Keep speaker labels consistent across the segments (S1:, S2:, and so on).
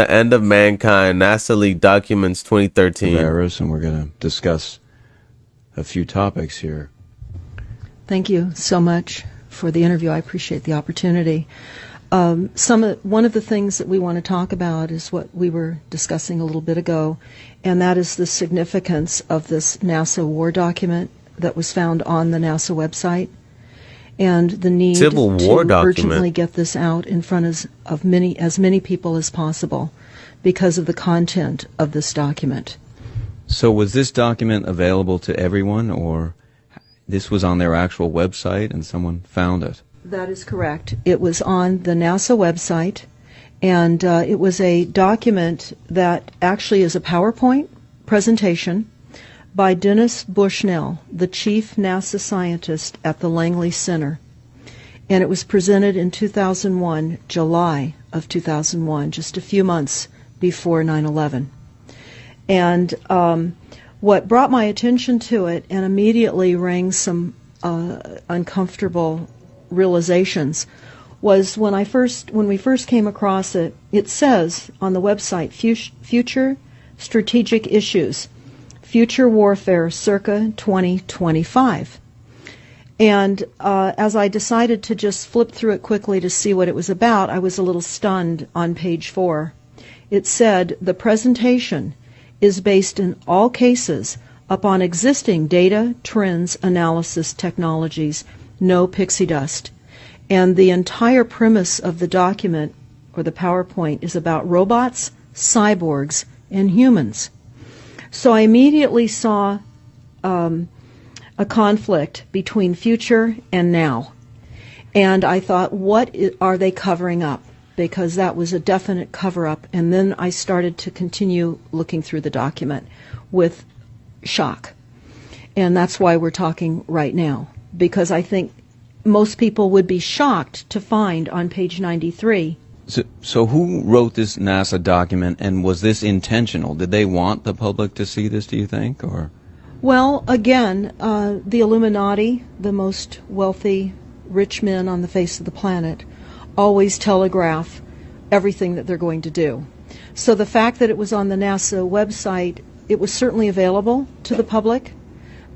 S1: The End of Mankind, NASA leaked documents 2013.
S2: And we're going to discuss a few topics here.
S3: Thank you so much for the interview. I appreciate the opportunity. One of the things that we want to talk about is what we were discussing a little bit ago, and that is the significance of this NASA war document that was found on the NASA website, and the need
S1: Civil War
S3: to
S1: document.
S3: urgently get this out in front of as many people as possible because of the content of this document.
S2: So was this document available to everyone, or this was on their actual website and someone found it?
S3: That is correct. It was on the NASA website, and it was a document that actually is a PowerPoint presentation by Dennis Bushnell, the chief NASA scientist at the Langley Center. And it was presented in 2001, July of 2001, just a few months before 9/11. And what brought my attention to it and immediately rang some uncomfortable realizations was when we first came across it. It says on the website, Future Strategic Issues, Future Warfare circa 2025. And as I decided to just flip through it quickly to see what it was about, I was a little stunned on page 4. It said, the presentation is based in all cases upon existing data, trends, analysis, technologies, no pixie dust. And the entire premise of the document, or the PowerPoint, is about robots, cyborgs, and humans. So I immediately saw a conflict between future and now. And I thought, what are they covering up? Because that was a definite cover-up. And then I started to continue looking through the document with shock. And that's why we're talking right now. Because I think most people would be shocked to find on page 93.
S2: So who wrote this NASA document, and was this intentional? Did they want the public to see this, do you think? Or?
S3: Well, again, the Illuminati, the most wealthy, rich men on the face of the planet, always telegraph everything that they're going to do. So the fact that it was on the NASA website, it was certainly available to the public,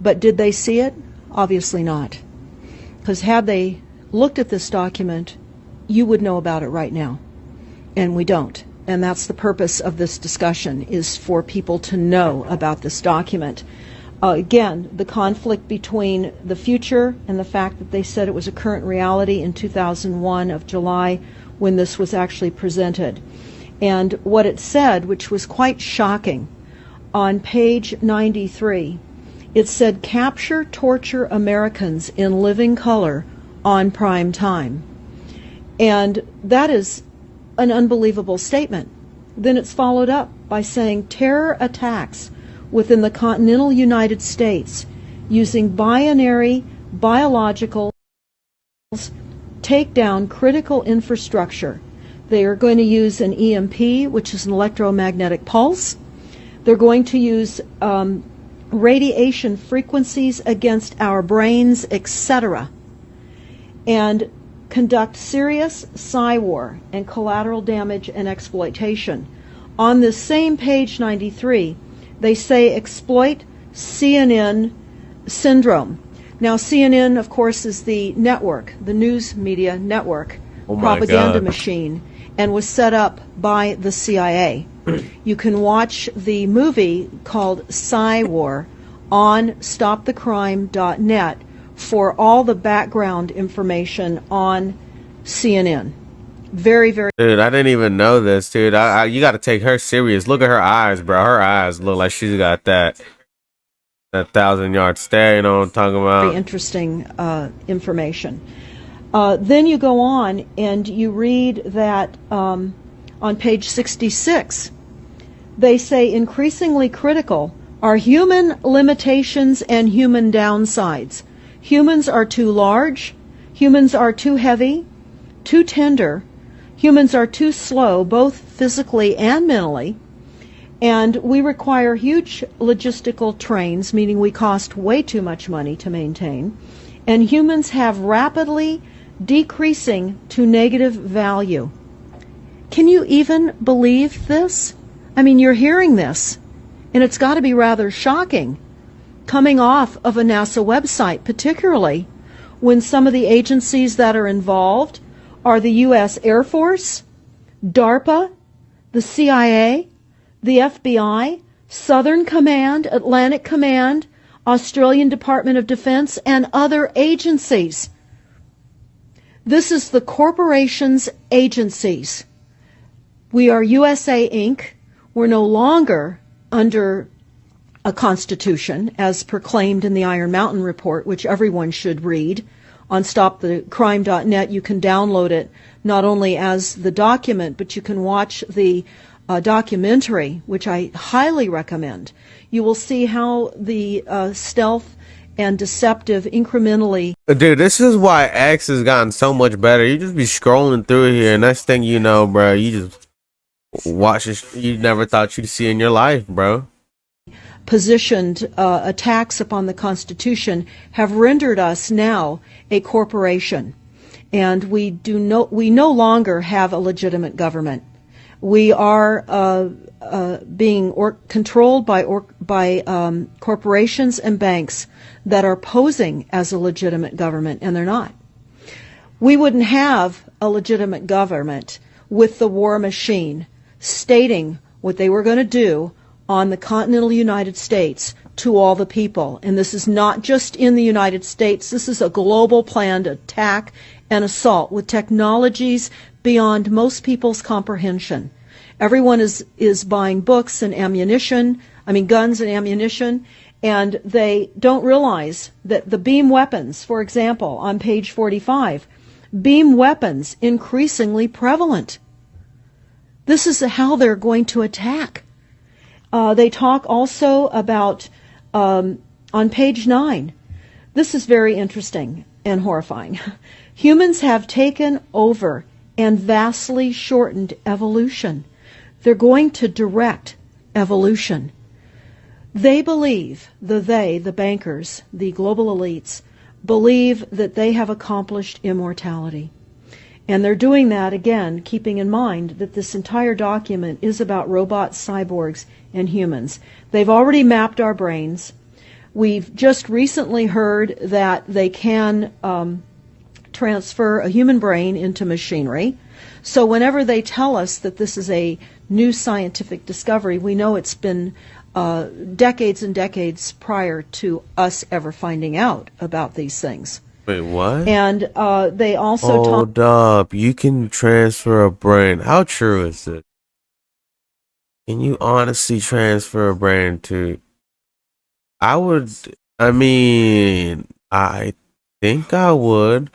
S3: but did they see it? Obviously not. Because had they looked at this document, you would know about it right now. And we don't. And that's the purpose of this discussion, is for people to know about this document. Again, the conflict between the future and the fact that they said it was a current reality in 2001 of July when this was actually presented. And what it said, which was quite shocking, on page 93, it said, capture, torture Americans in living color on prime time. And that is an unbelievable statement. Then it's followed up by saying terror attacks within the continental United States using binary biologicals take down critical infrastructure. They are going to use an EMP, which is an electromagnetic pulse. They're going to use radiation frequencies against our brains, etc., and conduct serious psy-war and collateral damage and exploitation. On this same page 93, they say exploit CNN syndrome. Now, CNN, of course, is the network, the news media network, propaganda machine, and was set up by the CIA. You can watch the movie called Psy-War on stopthecrime.net for all the background information on CNN. Very, very...
S1: Dude, I didn't even know this, dude. You got to take her serious. Look at her eyes, bro. Her eyes look like she's got that 1,000-yard stare, you know what I'm talking about?
S3: Very interesting information. Then you go on and you read that on page 66, they say increasingly critical are human limitations and human downsides. Humans are too large, humans are too heavy, too tender, humans are too slow, both physically and mentally, and we require huge logistical trains, meaning we cost way too much money to maintain, and humans have rapidly decreasing to negative value. Can you even believe this? I mean, you're hearing this, and it's got to be rather shocking coming off of a NASA website, particularly when some of the agencies that are involved are the U.S. Air Force, DARPA, the CIA, the FBI, Southern Command, Atlantic Command, Australian Department of Defense, and other agencies. This is the corporation's agencies. We are USA Inc. We're no longer under a constitution as proclaimed in the Iron Mountain Report, which everyone should read. On stopthecrime.net, you can download it not only as the document, but you can watch the documentary, which I highly recommend. You will see how the stealth and deceptive incrementally.
S1: Dude, this is why X has gotten so much better. You just be scrolling through here, and next thing you know, bro, you just watch it you never thought you'd see in your life, bro.
S3: Positioned attacks upon the Constitution have rendered us now a corporation, and we no longer have a legitimate government. We are being controlled by corporations and banks that are posing as a legitimate government, and they're not. We wouldn't have a legitimate government with the war machine stating what they were going to do on the continental United States to all the people. And this is not just in the United States. This is a global planned attack and assault with technologies beyond most people's comprehension. Everyone is buying books and ammunition, guns and ammunition, and they don't realize that the beam weapons, for example, on page 45, beam weapons increasingly prevalent. This is how they're going to attack. They talk also about, on page 9, this is very interesting and horrifying. Humans have taken over and vastly shortened evolution. They're going to direct evolution. They believe, the bankers, the global elites, believe that they have accomplished immortality. And they're doing that, again, keeping in mind that this entire document is about robots, cyborgs, and humans. They've already mapped our brains. We've just recently heard that they can transfer a human brain into machinery. So whenever they tell us that this is a new scientific discovery, we know it's been decades and decades prior to us ever finding out about these things.
S1: Wait, what?
S3: And they also
S1: Hold up. You can transfer a brain. How true is it? Can you honestly transfer a brain to... I think I would.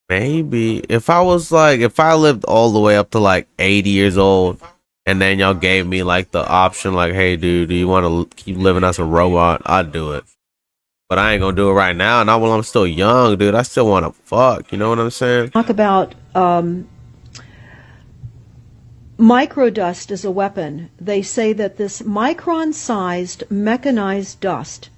S1: Maybe. If I lived all the way up to like 80 years old, and then y'all gave me like the option, like, hey dude, do you want to keep living as a robot? I'd do it. But I ain't gonna do it right now, not while I'm still young, dude. I still want to fuck, you know what I'm saying?
S3: talk about microdust as a weapon. They say that this micron-sized mechanized dust,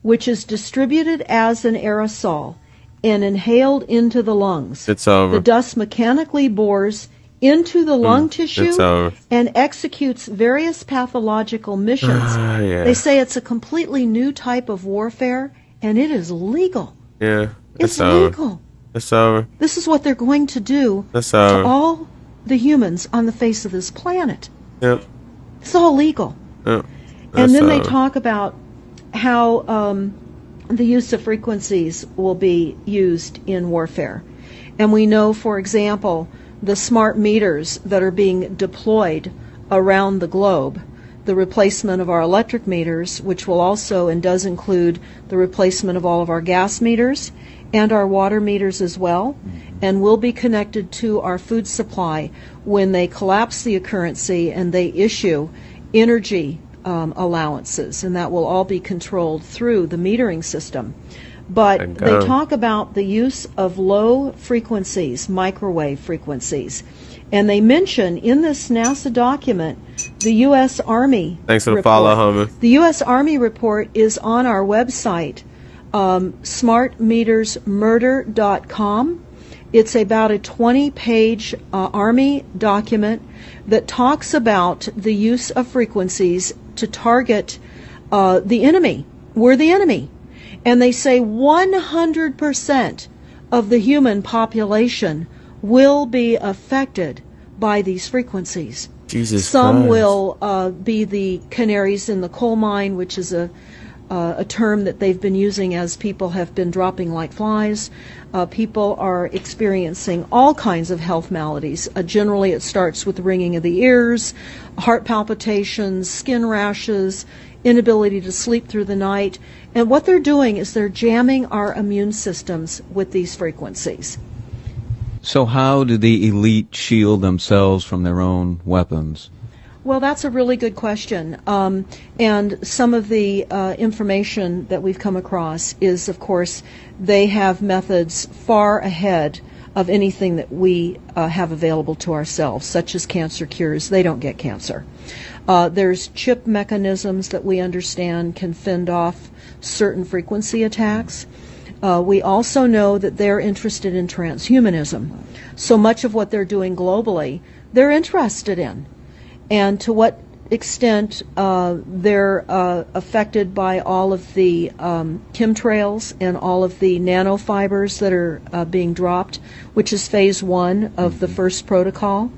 S3: which is distributed as an aerosol and inhaled into the lungs.
S1: It's over.
S3: The dust mechanically bores into the lung tissue and executes various pathological missions.
S1: Yeah.
S3: They say it's a completely new type of warfare, and it is legal.
S1: Yeah.
S3: It's legal.
S1: It's over.
S3: This is what they're going to do
S1: It's
S3: to
S1: over.
S3: all the humans on the face of this planet.
S1: Yep.
S3: It's all legal.
S1: Yep.
S3: And then they talk about how the use of frequencies will be used in warfare. And we know, for example, the smart meters that are being deployed around the globe, the replacement of our electric meters, which will also and does include the replacement of all of our gas meters and our water meters as well, and will be connected to our food supply when they collapse the currency and they issue energy allowances, and that will all be controlled through the metering system. But they talk about the use of low frequencies, microwave frequencies, and they mention in this NASA document the U.S. Army
S1: Thanks for the
S3: report.
S1: follow, homie.
S3: The U.S. Army report is on our website, smartmetersmurder.com, It's about a 20-page Army document that talks about the use of frequencies to target the enemy. We're the enemy. And they say 100% of the human population will be affected by these frequencies.
S1: Jesus
S3: Some
S1: Christ.
S3: will be the canaries in the coal mine, which is a term that they've been using as people have been dropping like flies. People are experiencing all kinds of health maladies. Generally, it starts with ringing of the ears, heart palpitations, skin rashes, inability to sleep through the night. And what they're doing is they're jamming our immune systems with these frequencies.
S2: So how do the elite shield themselves from their own weapons?
S3: Well, that's a really good question. And some of the information that we've come across is, of course, they have methods far ahead of anything that we have available to ourselves, such as cancer cures. They don't get cancer. There's chip mechanisms that we understand can fend off certain frequency attacks. We also know that they're interested in transhumanism. So much of what they're doing globally, they're interested in. And to what extent they're affected by all of the chemtrails and all of the nanofibers that are being dropped, which is phase 1 of the first protocol.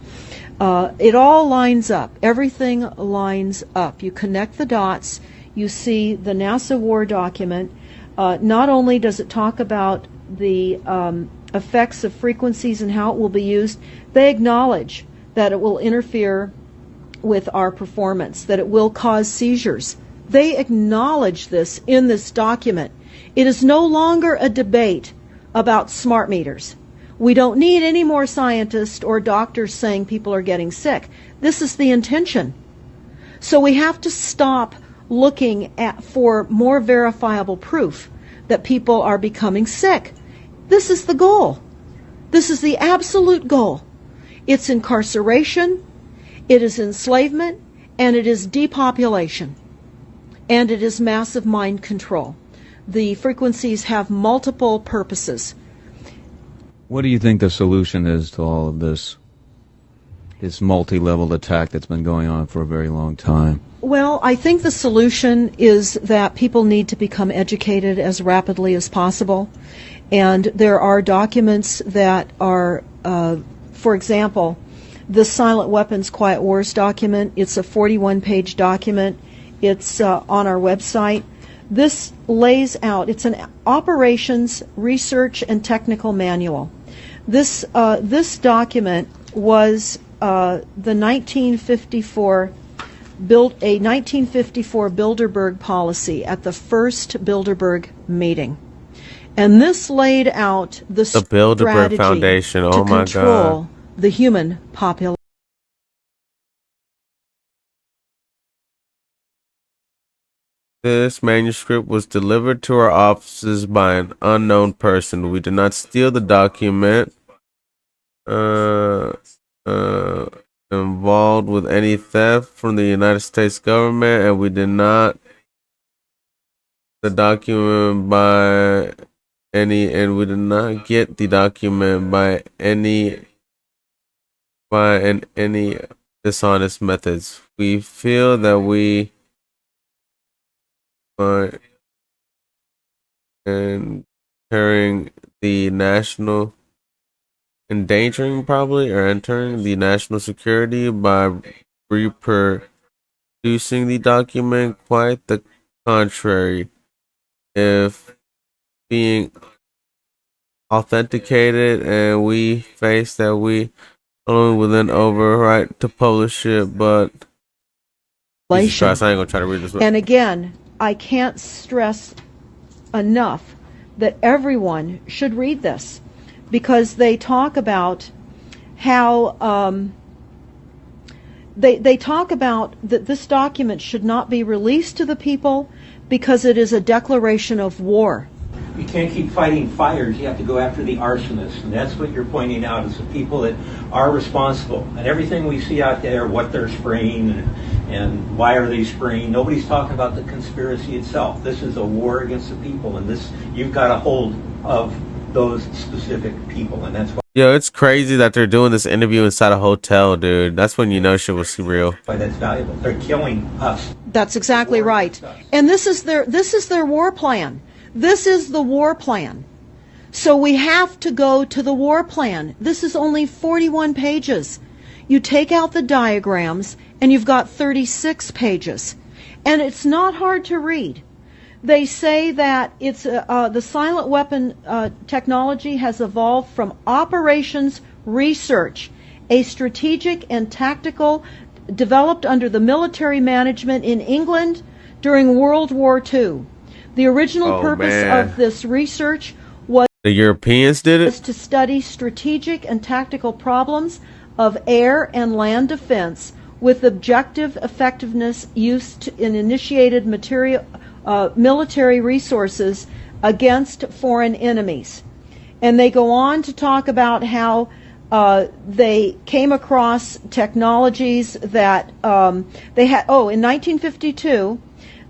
S3: It all lines up. Everything lines up. You connect the dots. You see the NASA war document. Not only does it talk about the effects of frequencies and how it will be used, they acknowledge that it will interfere with our performance, that it will cause seizures. They acknowledge this in this document. It is no longer a debate about smart meters. We don't need any more scientists or doctors saying people are getting sick. This is the intention. So we have to stop looking for more verifiable proof that people are becoming sick. This is the goal. This is the absolute goal. It's incarceration, it is enslavement, and it is depopulation. And it is massive mind control. The frequencies have multiple purposes.
S2: What do you think the solution is to all of this multi-level attack that's been going on for a very long time?
S3: Well, I think the solution is that people need to become educated as rapidly as possible. And there are documents that are, for example, the Silent Weapons Quiet Wars document. It's a 41-page document. It's on our website. This lays out, it's an operations, research, and technical manual. This document was the 1954 Bilderberg policy at the first Bilderberg meeting. And this laid out the
S1: Bilderberg
S3: strategy
S1: Foundation. Oh
S3: to
S1: my
S3: control
S1: God.
S3: the human population.
S1: This manuscript was delivered to our offices by an unknown person. We did not steal the document involved with any theft from the United States government, and we did not the document by any, and we did not get the document by any dishonest methods. We feel that we are entering the national endangering probably or entering the national security by reproducing the document. Quite the contrary. If being authenticated, and we face that we not only will then overwrite to publish it, but Jesus Christ, I ain't gonna try to read this.
S3: And again, I can't stress enough that everyone should read this, because they talk about how they talk about that this document should not be released to the people because it is a declaration of war.
S4: You can't keep fighting fires. You have to go after the arsonists. And that's what you're pointing out, is the people that are responsible. And everything we see out there, what they're spraying and why are they spraying, nobody's talking about the conspiracy itself. This is a war against the people, and this, you've got a hold of those specific people, and that's why
S1: Yo, it's crazy that they're doing this interview inside a hotel, dude. That's when you know shit was real.
S4: Why that's valuable. They're killing us.
S3: That's exactly right. And this is their war plan. This is the war plan. So we have to go to the war plan. This is only 41 pages. You take out the diagrams and you've got 36 pages. And it's not hard to read. They say that it's the silent weapon technology has evolved from operations research, a strategic and tactical developed under the military management in England during World War II. The original purpose of this research was
S1: the Europeans did it
S3: to study strategic and tactical problems of air and land defense with objective effectiveness used in initiated military resources against foreign enemies. And they go on to talk about how they came across technologies that they had. Oh, in 1952,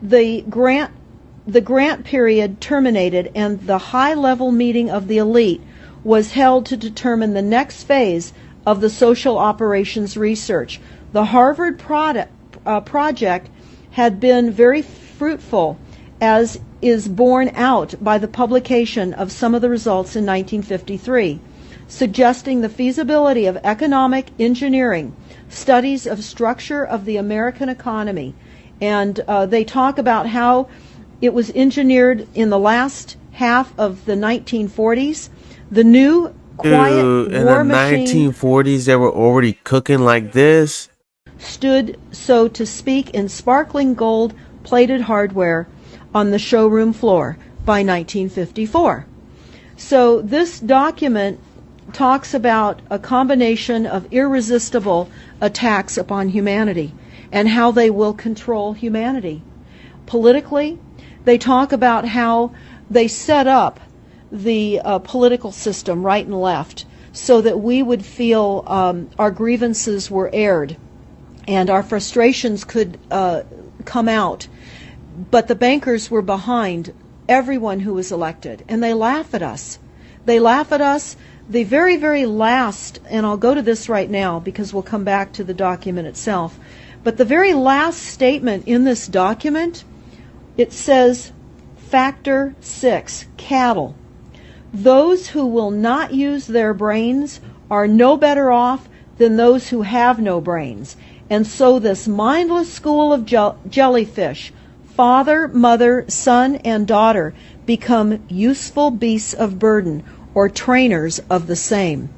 S3: the grant period terminated, and the high-level meeting of the elite was held to determine the next phase of the social operations research. The Harvard project had been very fruitful, as is borne out by the publication of some of the results in 1953, suggesting the feasibility of economic engineering, studies of structure of the American economy. And they talk about how it was engineered in the last half of the 1940s. The new quiet war
S1: in the
S3: machine
S1: 1940s, they were already cooking like this.
S3: Stood, so to speak, in sparkling gold-plated hardware on the showroom floor by 1954. So this document talks about a combination of irresistible attacks upon humanity and how they will control humanity. Politically, they talk about how they set up the political system right and left so that we would feel our grievances were aired and our frustrations could come out. But the bankers were behind everyone who was elected, and they laugh at us. They laugh at us. The very, very last, and I'll go to this right now because we'll come back to the document itself, but the very last statement in this document, it says, Factor 6, cattle. Those who will not use their brains are no better off than those who have no brains. And so this mindless school of jellyfish, father, mother, son, and daughter, become useful beasts of burden, or trainers of the same.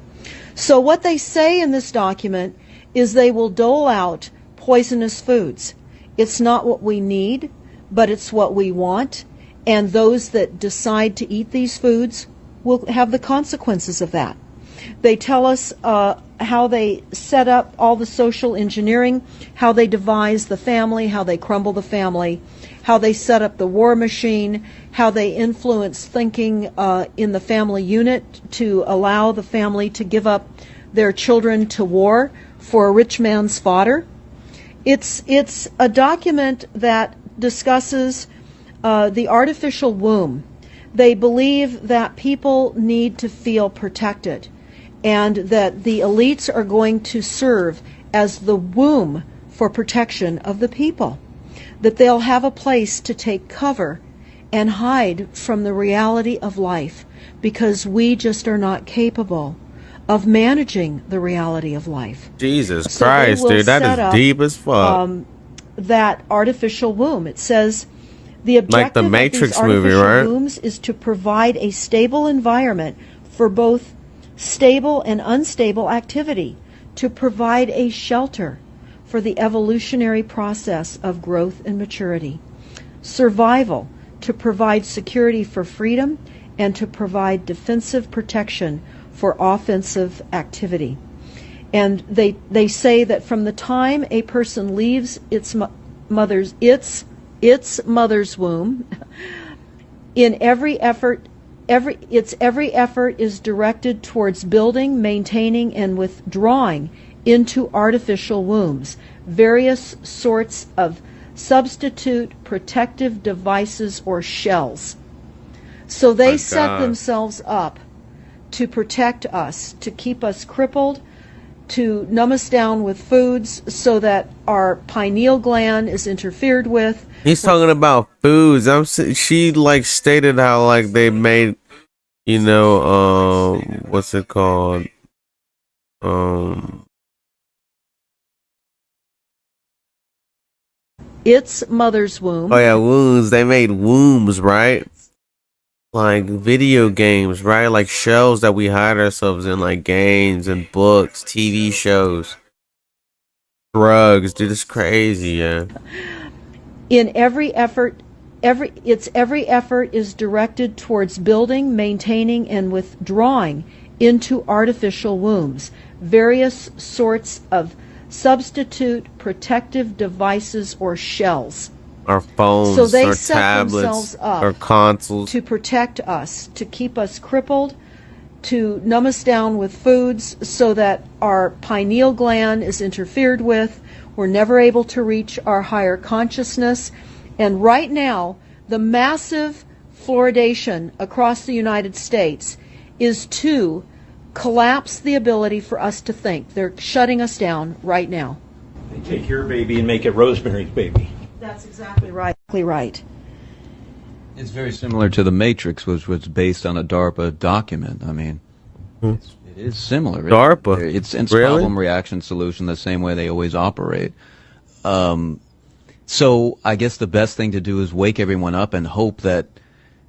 S3: So what they say in this document is they will dole out poisonous foods. It's not what we need, but it's what we want, and those that decide to eat these foods will have the consequences of that. They tell us how they set up all the social engineering, how they devise the family, how they crumble the family, how they set up the war machine, how they influence thinking in the family unit to allow the family to give up their children to war for a rich man's fodder. It's a document that discusses the artificial womb. They believe that people need to feel protected, and that the elites are going to serve as the womb for protection of the people, that they'll have a place to take cover and hide from the reality of life because we just are not capable of managing the reality of life.
S1: Jesus
S3: So
S1: Christ,
S3: they will
S1: dude, that
S3: set
S1: is
S3: up,
S1: deep as fuck.
S3: That artificial womb. It says the objective
S1: Like the Matrix
S3: of these
S1: movie,
S3: artificial
S1: right?
S3: wombs is to provide a stable environment for both stable and unstable activity, to provide a shelter for the evolutionary process of growth and maturity, survival, to provide security for freedom, and to provide defensive protection for offensive activity. And they say that from the time a person leaves its mother's womb, in every effort is directed towards building, maintaining, and withdrawing into artificial wombs various sorts of substitute protective devices or shells. So they set themselves up to protect us, to keep us crippled, to numb us down with foods so that our pineal gland is interfered with.
S1: He's talking about foods. She like stated how like they made, what's it called?
S3: Its mother's womb.
S1: Oh yeah, wombs. They made wombs, right? Like video games, right? Like shells that we hide ourselves in, like games and books, TV shows, drugs. Dude, it's crazy, yeah.
S3: In every effort is directed towards building, maintaining, and withdrawing into artificial wombs various sorts of substitute protective devices or shells.
S1: Our phones,
S3: So they
S1: our
S3: set
S1: tablets,
S3: themselves up
S1: our consoles.
S3: to protect us, to keep us crippled, to numb us down with foods so that our pineal gland is interfered with. We're never able to reach our higher consciousness. And right now, the massive fluoridation across the United States is to collapse the ability for us to think. They're shutting us down right now.
S4: They take your baby and make it Rosemary's Baby.
S3: That's exactly right.
S2: It's very similar to The Matrix, which was based on a DARPA document. I mean, it is similar.
S1: DARPA?
S2: It's
S1: Really?
S2: problem reaction solution, the same way they always operate. So I guess the best thing to do is wake everyone up and hope that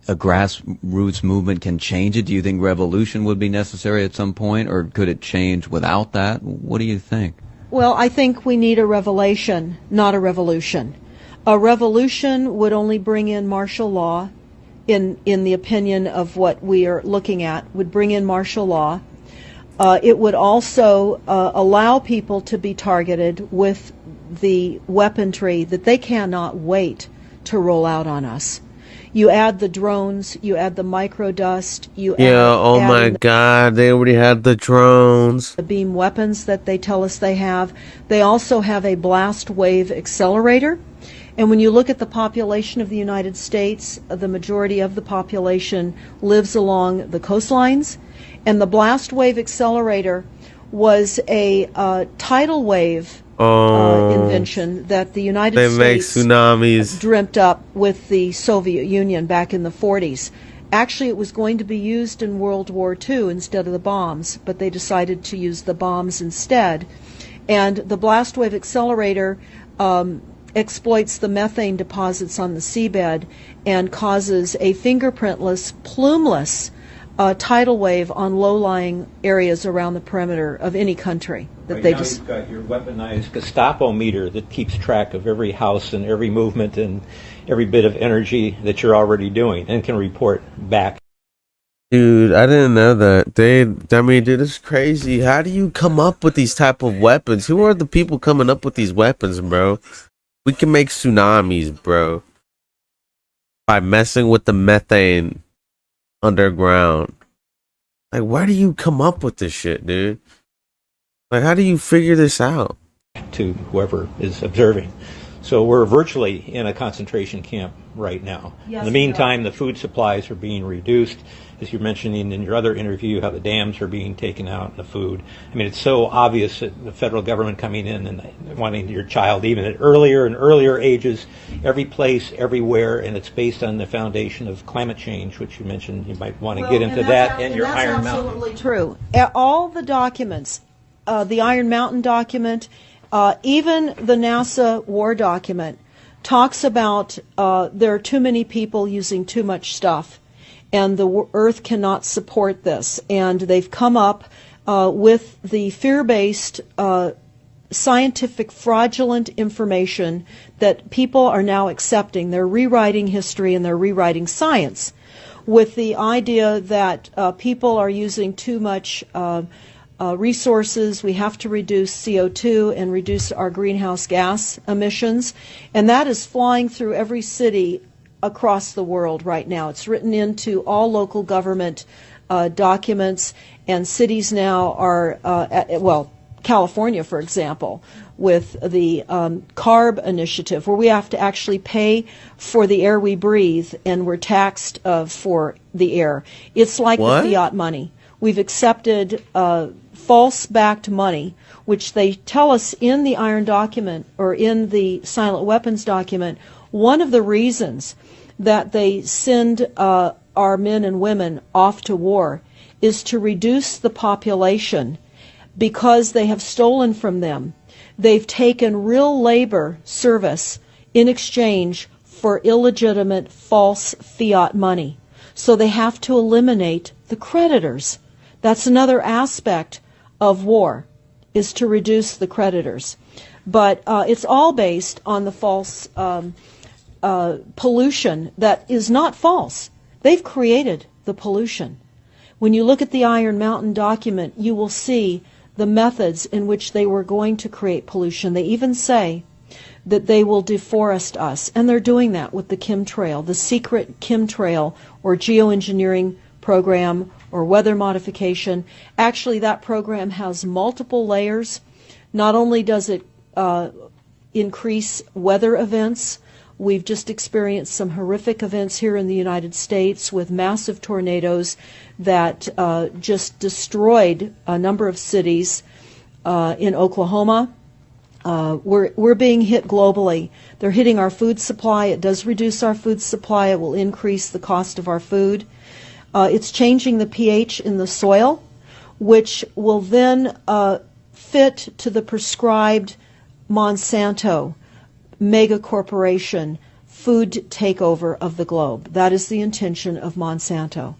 S2: a grassroots movement can change it. Do you think revolution would be necessary at some point, or could it change without that? What do you think?
S3: Well, I think we need a revelation, not a revolution. A revolution would only bring in martial law, in the opinion of what we are looking at, would bring in martial law. It would also allow people to be targeted with the weaponry that they cannot wait to roll out on us. You add the drones, you add the microdust,
S1: Oh my God, they already had the drones.
S3: The beam weapons that they tell us they have. They also have a blast wave accelerator. And when you look at the population of the United States, the majority of the population lives along the coastlines. And the blast wave accelerator was a tidal wave invention that the United States
S1: make tsunamis.
S3: dreamt up with the Soviet Union back in the 40s. Actually, it was going to be used in World War II instead of the bombs, but they decided to use the bombs instead. And the blast wave accelerator exploits the methane deposits on the seabed and causes a fingerprintless, plumeless tidal wave on low-lying areas around the perimeter of any country.
S4: Right now you've got your weaponized Gestapo meter that keeps track of every house and every movement and every bit of energy that you're already doing and can report back.
S1: Dude, I didn't know that. Dude, it's crazy. How do you come up with these type of weapons? Who are the people coming up with these weapons, bro? We can make tsunamis, bro, by messing with the methane underground. Like, why do you come up with this shit, dude? Like, how do you figure this out?
S4: To whoever is observing. So we're virtually in a concentration camp right now.
S3: Yes,
S4: in the meantime, the food supplies are being reduced. As you're mentioning in your other interview, how the dams are being taken out and the food. I mean, it's so obvious that the federal government coming in and wanting your child even at earlier and earlier ages, every place, everywhere, and it's based on the foundation of climate change, which you mentioned. You might want to get into that and your Iron Mountain.
S3: That's absolutely true. All the documents, the Iron Mountain document, even the NASA war document, talks about there are too many people using too much stuff, and the Earth cannot support this. And they've come up with the fear-based, scientific, fraudulent information that people are now accepting. They're rewriting history and they're rewriting science with the idea that people are using too much resources. We have to reduce CO2 and reduce our greenhouse gas emissions. And that is flying through every city across the world right now. It's written into all local government documents, and cities now are, California, for example, with the CARB initiative, where we have to actually pay for the air we breathe, and we're taxed for the air. It's like
S1: What?
S3: the fiat money. We've accepted false-backed money, which they tell us in the iron document or in the silent weapons document. One of the reasons that they send our men and women off to war is to reduce the population because they have stolen from them. They've taken real labor service in exchange for illegitimate false fiat money. So they have to eliminate the creditors. That's another aspect of war, is to reduce the creditors. But it's all based on the false pollution that is not false. They've created the pollution. When you look at the Iron Mountain document, you will see the methods in which they were going to create pollution. They even say that they will deforest us, and they're doing that with the chemtrail, the secret chemtrail or geoengineering program or weather modification. Actually, that program has multiple layers. Not only does it increase weather events, we've just experienced some horrific events here in the United States with massive tornadoes that just destroyed a number of cities in Oklahoma. We're being hit globally. They're hitting our food supply. It does reduce our food supply. It will increase the cost of our food. It's changing the pH in the soil, which will then fit to the prescribed Monsanto mega corporation food takeover of the globe. That is the intention of Monsanto,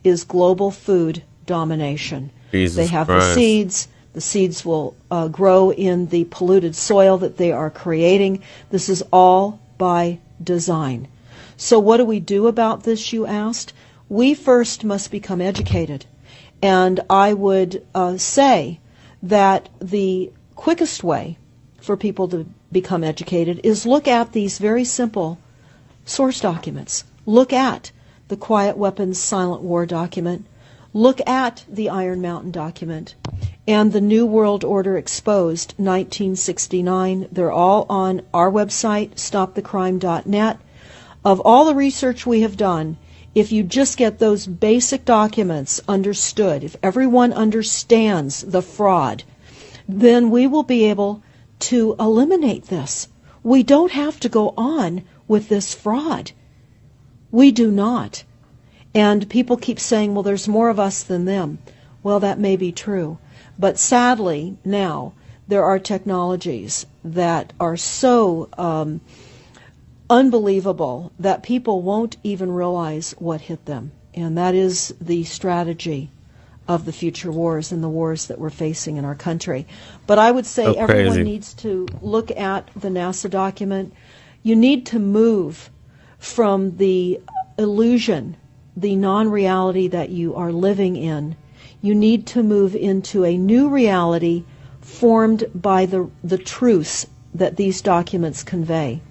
S3: is global food domination.
S1: Jesus
S3: they have
S1: Christ.
S3: the seeds. The seeds will grow in the polluted soil that they are creating. This is all by design. So what do we do about this, you asked? We first must become educated. And I would say that the quickest way for people to become educated is look at these very simple source documents. Look at the Quiet Weapons Silent War document. Look at the Iron Mountain document and the New World Order Exposed 1969. They're all on our website, stopthecrime.net. Of all the research we have done, if you just get those basic documents understood, if everyone understands the fraud, then we will be able to eliminate this. We don't have to go on with this fraud. We do not. And people keep saying, well, there's more of us than them. Well, that may be true. But sadly, now, there are technologies that are so unbelievable that people won't even realize what hit them. And that is the strategy of the future wars and the wars that we're facing in our country. But I would say everyone needs to look at the NASA document. You need to move from the illusion, the non-reality that you are living in. You need to move into a new reality formed by the truths that these documents convey.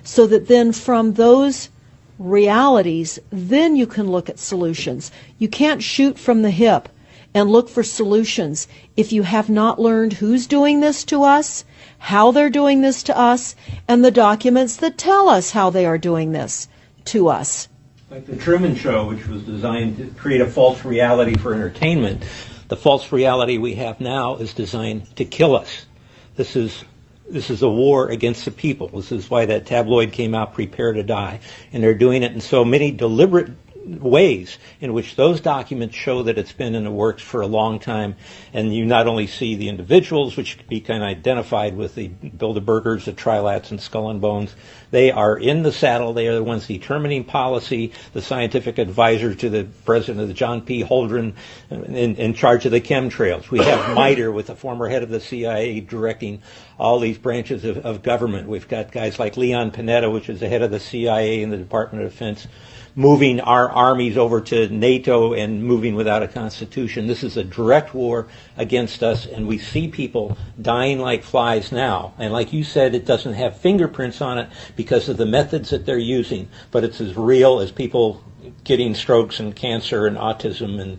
S3: So that then from those realities, then you can look at solutions. You can't shoot from the hip and look for solutions if you have not learned who's doing this to us, how they're doing this to us, and the documents that tell us how they are doing this to us.
S4: Like the Truman Show, which was designed to create a false reality for entertainment, the false reality we have now is designed to kill us. This is a war against the people. This is why that tabloid came out, Prepare to Die. And they're doing it in so many deliberate ways in which those documents show that it's been in the works for a long time. And you not only see the individuals, which could be kind of identified with the Bilderbergers, the Trilats, and Skull and Bones. They are in the saddle. They are the ones determining policy, the scientific advisor to the president of the John P. Holdren in charge of the chemtrails. We have MITRE with the former head of the CIA directing all these branches of government. We've got guys like Leon Panetta, which is the head of the CIA and the Department of Defense, moving our armies over to NATO and moving without a constitution. This is a direct war against us, and we see people dying like flies now. And like you said, it doesn't have fingerprints on it because of the methods that they're using, but it's as real as people getting strokes and cancer and autism and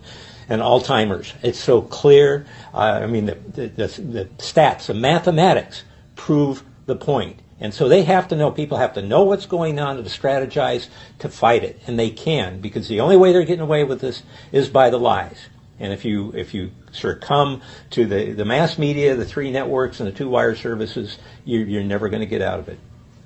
S4: Alzheimer's. It's so clear. The stats, the mathematics prove the point. And so they have to know, people have to know what's going on to strategize to fight it. And they can, because the only way they're getting away with this is by the lies. And if you succumb to the mass media, the three networks, and the two wire services, you're never going to get out of it.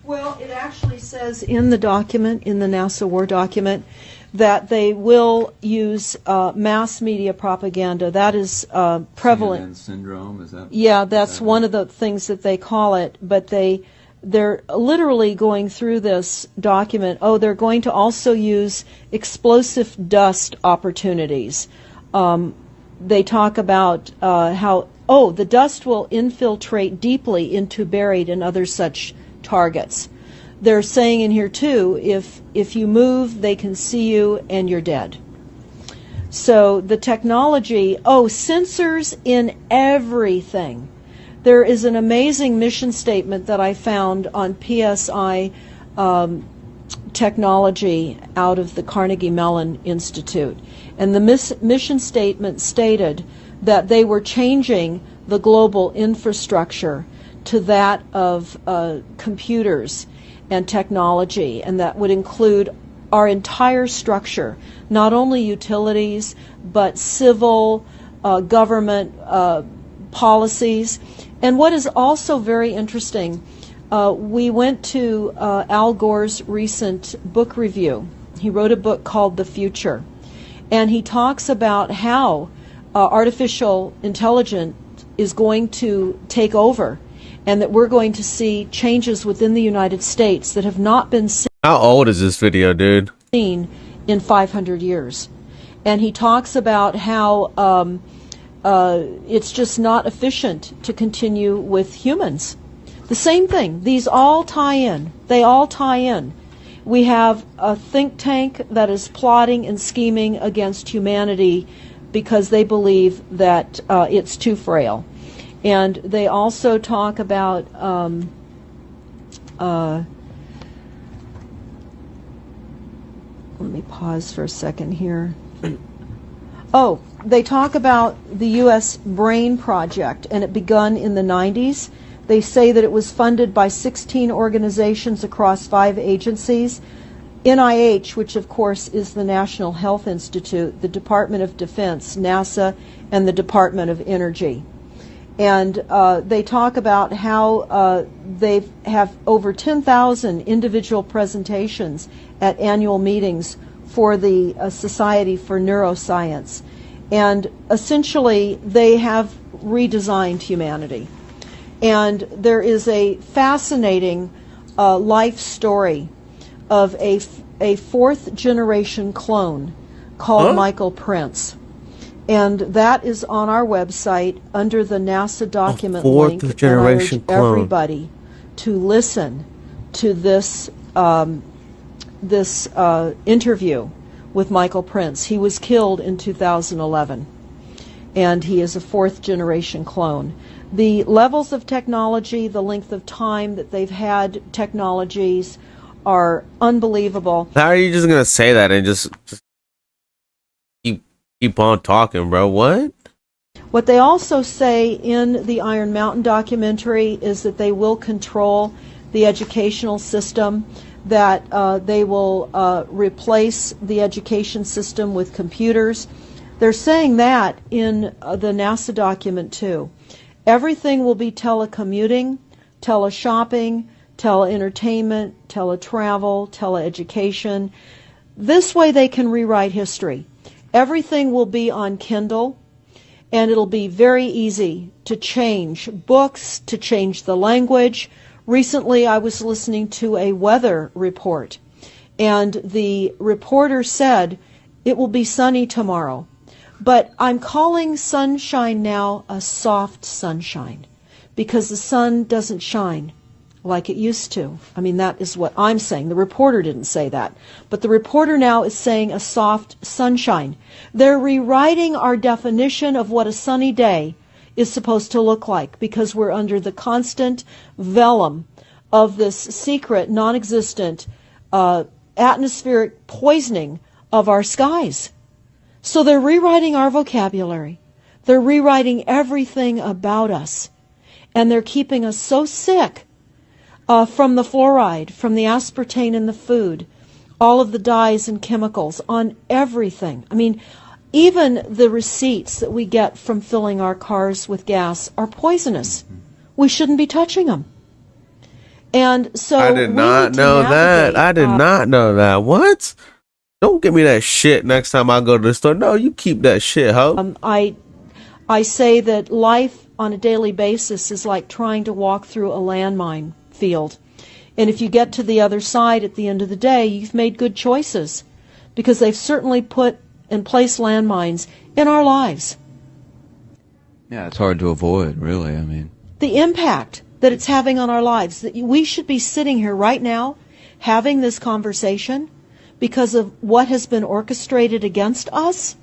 S3: Well, it actually says in the document, in the NASA War document, that they will use mass media propaganda. That is prevalent.
S2: CNN syndrome, is that?
S3: Yeah, that's one of the things that they call it. But they're literally going through this document. Oh, they're going to also use explosive dust opportunities. They talk about how, the dust will infiltrate deeply into buried and other such targets. They're saying in here too, if you move, they can see you and you're dead. So the technology, sensors in everything. There is an amazing mission statement that I found on PSI technology out of the Carnegie Mellon Institute. And the mission statement stated that they were changing the global infrastructure to that of computers and technology, and that would include our entire structure, not only utilities, but civil, government policies. And what is also very interesting, we went to Al Gore's recent book review. He wrote a book called The Future, and he talks about how artificial intelligence is going to take over, and that we're going to see changes within the United States that have not been
S1: How old is this video, dude?
S3: seen in 500 years. And he talks about how it's just not efficient to continue with humans. The same thing. These all tie in. They all tie in. We have a think tank that is plotting and scheming against humanity because they believe that it's too frail. And they also talk about let me pause for a second here. They talk about the U.S. Brain Project, and it begun in the 90s. They say that it was funded by 16 organizations across 5 agencies. NIH, which of course is the National Health Institute, the Department of Defense, NASA, and the Department of Energy. And they talk about how they have over 10,000 individual presentations at annual meetings for the Society for Neuroscience. And essentially, they have redesigned humanity. And there is a fascinating life story of a 4th generation clone called Michael Prince. And that is on our website under the NASA document link. And I urge everybody to listen to this interview with Michael Prince. He was killed in 2011, and he is a 4th generation clone. The levels of technology, the length of time that they've had technologies are unbelievable.
S1: How are you just gonna say that and just keep on talking, bro? What?
S3: What they also say in the Iron Mountain documentary is that they will control the educational system, that they will replace the education system with computers. They're saying that in the NASA document too. Everything will be telecommuting, teleshopping, teleentertainment, teletravel, teleeducation. This way they can rewrite history. Everything will be on Kindle, and it'll be very easy to change books, to change the language. Recently, I was listening to a weather report, and the reporter said, it will be sunny tomorrow. But I'm calling sunshine now a soft sunshine, because the sun doesn't shine like it used to. I mean, that is what I'm saying. The reporter didn't say that. But the reporter now is saying a soft sunshine. They're rewriting our definition of what a sunny day is supposed to look like, because we're under the constant vellum of this secret, non-existent atmospheric poisoning of our skies. So they're rewriting our vocabulary. They're rewriting everything about us. And they're keeping us so sick from the fluoride, from the aspartame in the food, all of the dyes and chemicals on everything. I mean, Even the receipts that we get from filling our cars with gas are poisonous. We shouldn't be touching them. And so
S1: I did not know that. I did not know that. What? Don't give me that shit next time I go to the store. No, you keep that shit, ho.
S3: I say that life on a daily basis is like trying to walk through a landmine field. And if you get to the other side at the end of the day, you've made good choices, because they've certainly put and placed landmines in our lives.
S2: Yeah, it's hard to avoid, really. I mean,
S3: the impact that it's having on our lives, that we should be sitting here right now having this conversation because of what has been orchestrated against us.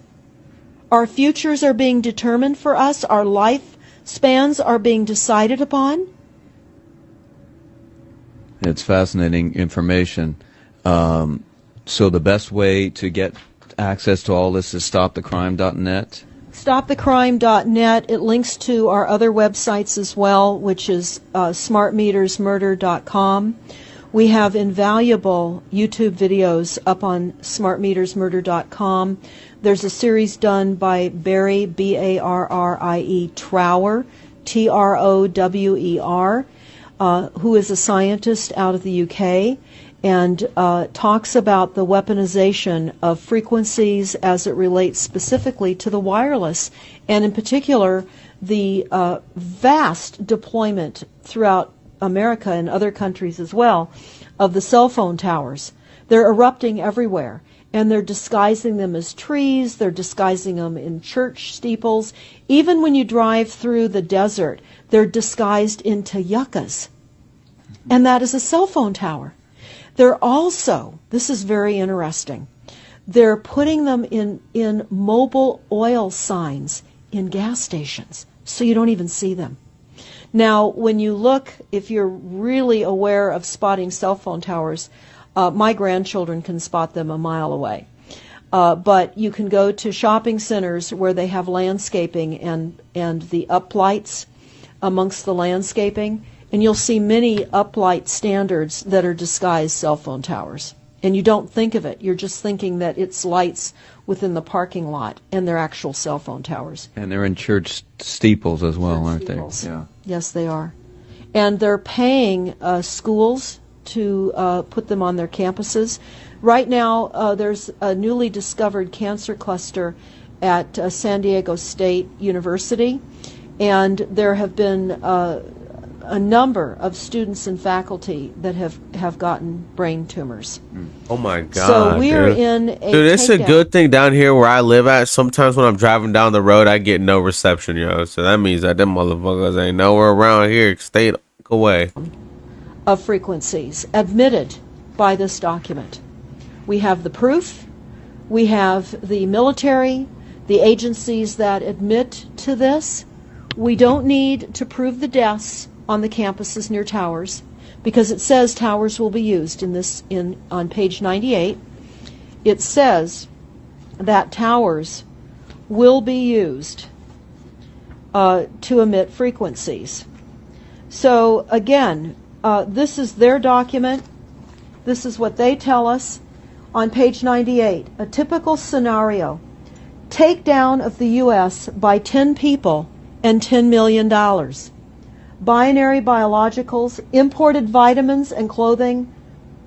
S3: Our futures are being determined for us. Our lifespans are being decided upon.
S2: it's fascinating information. So the best way to get access to all this is stopthecrime.net?
S3: Stopthecrime.net. It links to our other websites as well, which is smartmetersmurder.com. We have invaluable YouTube videos up on smartmetersmurder.com. There's a series done by Barry, B-A-R-R-I-E, Trower, T-R-O-W-E-R, who is a scientist out of the UK, and talks about the weaponization of frequencies as it relates specifically to the wireless, and in particular the vast deployment throughout America and other countries as well of the cell phone towers. They're erupting everywhere, and they're disguising them as trees, they're disguising them in church steeples. Even when you drive through the desert, they're disguised into yuccas, and that is a cell phone tower. They're also, this is very interesting, they're putting them in mobile oil signs in gas stations, so you don't even see them. Now, when you look, if you're really aware of spotting cell phone towers, my grandchildren can spot them a mile away. But you can go to shopping centers where they have landscaping and the uplights amongst the landscaping, and you'll see many uplight standards that are disguised cell phone towers. And you don't think of it. You're just thinking that it's lights within the parking lot, and they're actual cell phone towers.
S2: And they're in church steeples as well, aren't
S3: Steeples.
S2: they? Yeah.
S3: Yes, they are. And they're paying schools to put them on their campuses. Right now, there's a newly discovered cancer cluster at San Diego State University, and there have been a number of students and faculty that have gotten brain tumors.
S1: Oh my God!
S3: So we are in a
S1: dude. It's a
S3: takedown.
S1: good thing down here where I live at. Sometimes when I'm driving down the road, I get no reception, yo. So that means that them motherfuckers ain't nowhere around here. Stay away.
S3: Of frequencies admitted by this document. We have the proof. We have the military, the agencies that admit to this. We don't need to prove the deaths on the campuses near towers, because it says towers will be used on page 98. It says that towers will be used to emit frequencies. So again, this is their document. This is what they tell us on page 98. A typical scenario: takedown of the U.S. by 10 people and $10 million. Binary biologicals, imported vitamins and clothing,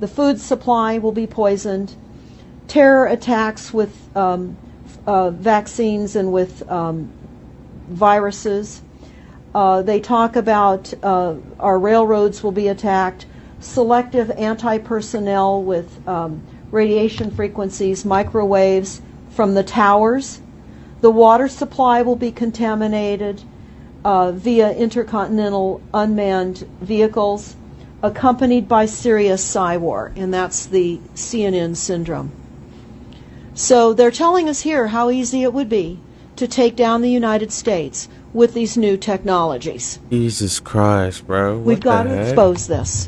S3: the food supply will be poisoned, terror attacks with vaccines and with viruses. They talk about our railroads will be attacked, selective anti-personnel with radiation frequencies, microwaves from the towers. The water supply will be contaminated via intercontinental unmanned vehicles, accompanied by serious cyber, and that's the CNN syndrome. So they're telling us here how easy it would be to take down the United States with these new technologies.
S1: Jesus Christ, bro.
S3: We've got to expose this.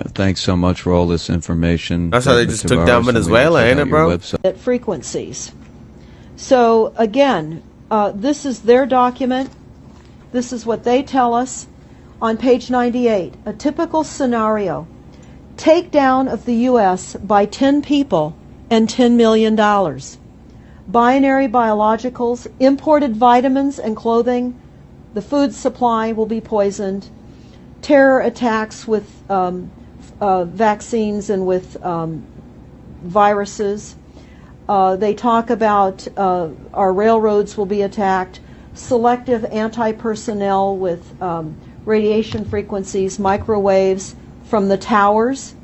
S2: Thanks so much for all this information.
S1: That's how they just took down Venezuela, ain't it, bro?
S3: At frequencies. So again, this is their document. This is what they tell us on page 98. A typical scenario: takedown of the U.S. by 10 people and $10 million. binary biologicals, imported vitamins and clothing, the food supply will be poisoned, terror attacks with vaccines and with viruses. They talk about our railroads will be attacked, selective anti-personnel with radiation frequencies, microwaves from the towers.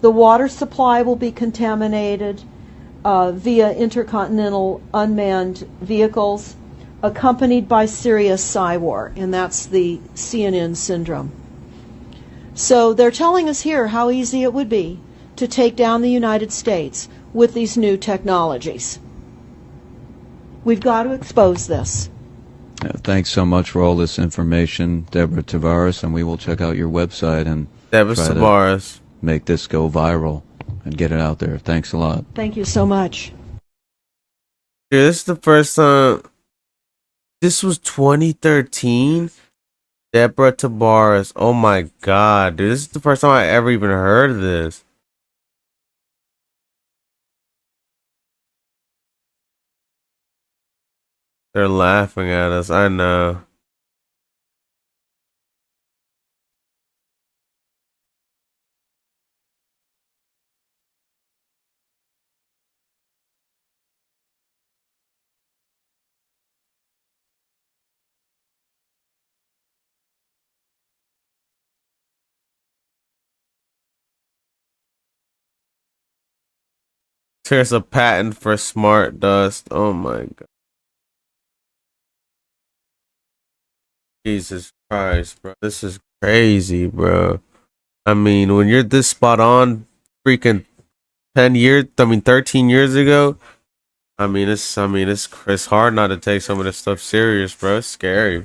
S3: The water supply will be contaminated via intercontinental unmanned vehicles, accompanied by serious psy-war, and that's the CNN syndrome. So they're telling us here how easy it would be to take down the United States with these new technologies. We've got to expose this.
S2: Thanks so much for all this information, Deborah Tavares, and we will check out your website and
S1: Deborah
S2: try to
S1: Tavares.
S2: make this go viral and get it out there. Thanks a lot.
S3: Thank you so much.
S1: Dude, this is the first time. This was 2013. Deborah Tavares. Oh my god, dude. This is the first time I ever even heard of this. They're laughing at us. I know. There's a patent for smart dust. Oh my god. Jesus Christ, bro. This is crazy, bro. I mean, when you're this spot on freaking 13 years ago, it's hard not to take some of this stuff serious, bro. It's scary.